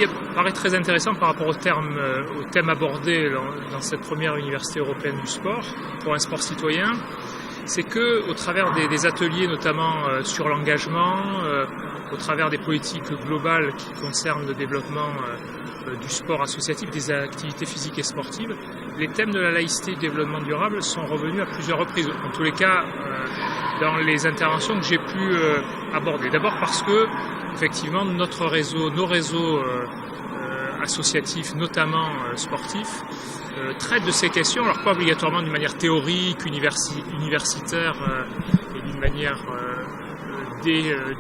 qui paraît très intéressant par rapport au thème abordé dans cette première université européenne du sport, pour un sport citoyen, c'est que au travers des ateliers notamment sur l'engagement, au travers des politiques globales qui concernent le développement du sport associatif, des activités physiques et sportives, les thèmes de la laïcité et du développement durable sont revenus à plusieurs reprises. En tous les cas, dans les interventions que j'ai pu aborder. D'abord parce que, effectivement, nos réseaux associatifs, notamment sportifs, traitent de ces questions, alors pas obligatoirement d'une manière théorique, universitaire et d'une manière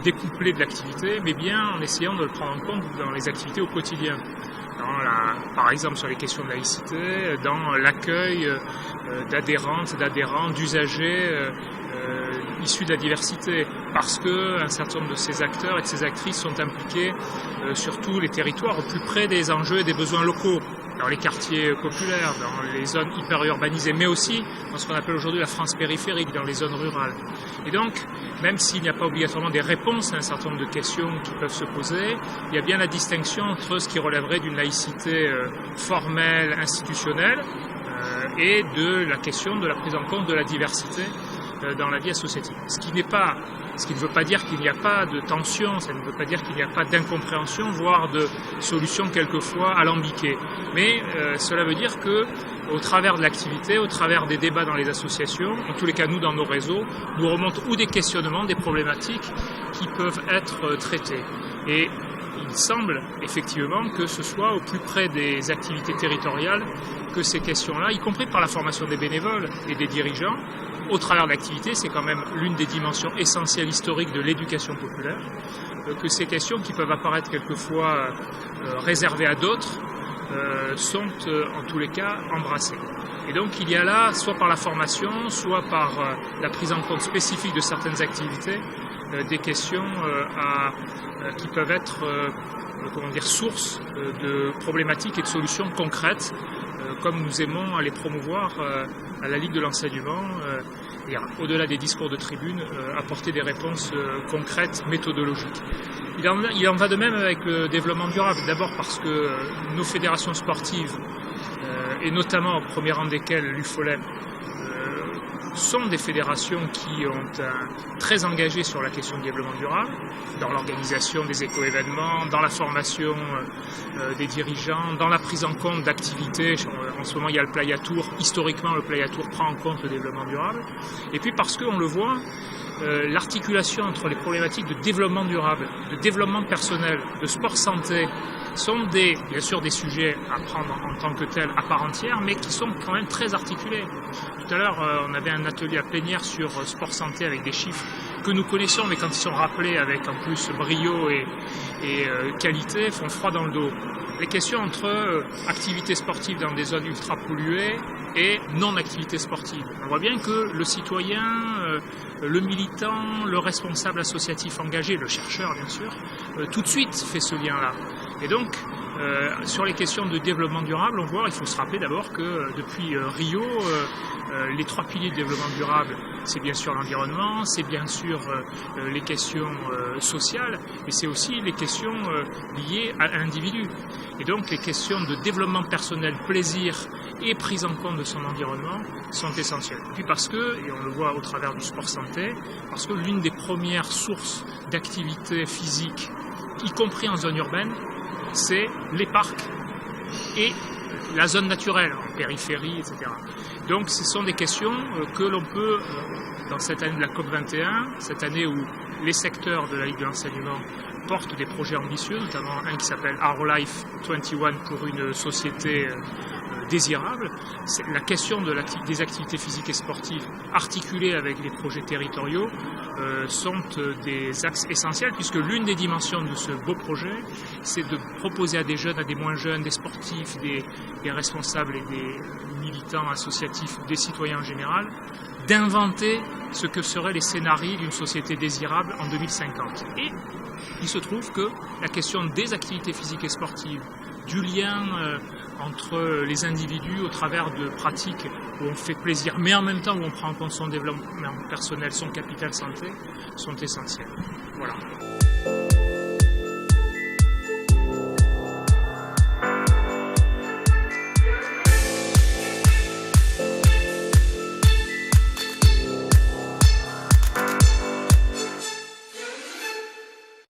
découplée de l'activité, mais bien en essayant de le prendre en compte dans les activités au quotidien. Par exemple sur les questions de laïcité, dans l'accueil d'adhérentes, d'adhérents, d'usagers issus de la diversité, parce qu'un certain nombre de ces acteurs et de ces actrices sont impliqués sur tous les territoires, au plus près des enjeux et des besoins locaux, dans les quartiers populaires, dans les zones hyper urbanisées, mais aussi dans ce qu'on appelle aujourd'hui la France périphérique, dans les zones rurales. Et donc, même s'il n'y a pas obligatoirement des réponses à un certain nombre de questions qui peuvent se poser, il y a bien la distinction entre ce qui relèverait d'une laïcité formelle, institutionnelle, et de la question de la prise en compte de la diversité dans la vie associative. Ce qui ne veut pas dire qu'il n'y a pas de tension, ça ne veut pas dire qu'il n'y a pas d'incompréhension, voire de solutions quelquefois alambiquées. Mais cela veut dire que, au travers de l'activité, au travers des débats dans les associations, en tous les cas nous dans nos réseaux, nous remontent ou des questionnements, des problématiques qui peuvent être traitées. Et il semble effectivement que ce soit au plus près des activités territoriales que ces questions-là, y compris par la formation des bénévoles et des dirigeants, au travers de l'activité, c'est quand même l'une des dimensions essentielles historiques de l'éducation populaire, que ces questions qui peuvent apparaître quelquefois réservées à d'autres sont en tous les cas embrassées. Et donc il y a là, soit par la formation, soit par la prise en compte spécifique de certaines activités, des questions qui peuvent être source de problématiques et de solutions concrètes, comme nous aimons à les promouvoir à la Ligue de l'enseignement, et au-delà des discours de tribune, apporter des réponses concrètes, méthodologiques. Il en va de même avec le développement durable, d'abord parce que nos fédérations sportives, et notamment au premier rang desquelles l'UFOLEM, sont des fédérations qui ont très engagées sur la question du développement durable, dans l'organisation des éco-événements, dans la formation des dirigeants, dans la prise en compte d'activités. En ce moment, il y a le Playa Tour. Historiquement, le Playa Tour prend en compte le développement durable. Et puis parce qu'on le voit, l'articulation entre les problématiques de développement durable, de développement personnel, de sport-santé, sont bien sûr des sujets à prendre en tant que tels à part entière, mais qui sont quand même très articulés. Tout à l'heure, on avait un atelier à plénière sur sport-santé avec des chiffres que nous connaissons, mais quand ils sont rappelés avec en plus brio et qualité, font froid dans le dos. Les questions entre activités sportives dans des zones ultra polluées et non-activité sportive. On voit bien que le citoyen, le militant, le responsable associatif engagé, le chercheur bien sûr, tout de suite fait ce lien-là. Et donc, sur les questions de développement durable, on voit, il faut se rappeler d'abord que depuis Rio, les trois piliers du développement durable, c'est bien sûr l'environnement, c'est bien sûr les questions sociales, mais c'est aussi les questions liées à l'individu. Et donc les questions de développement personnel, plaisir et prise en compte de son environnement sont essentielles. Puis parce que, et on le voit au travers du sport santé, parce que l'une des premières sources d'activité physique, y compris en zone urbaine, c'est les parcs et la zone naturelle, en périphérie, etc. Donc ce sont des questions que l'on peut, dans cette année de la COP21, cette année où les secteurs de la Ligue de l'enseignement portent des projets ambitieux, notamment un qui s'appelle Our Life 21 pour une société désirable. La question des activités physiques et sportives articulées avec les projets territoriaux sont des axes essentiels, puisque l'une des dimensions de ce beau projet, c'est de proposer à des jeunes, à des moins jeunes, des sportifs, des responsables et des militants associatifs, des citoyens en général, d'inventer ce que seraient les scénarios d'une société désirable en 2050. Et il se trouve que la question des activités physiques et sportives, du lien entre les individus au travers de pratiques où on fait plaisir, mais en même temps où on prend en compte son développement personnel, son capital santé, sont essentielles. Voilà.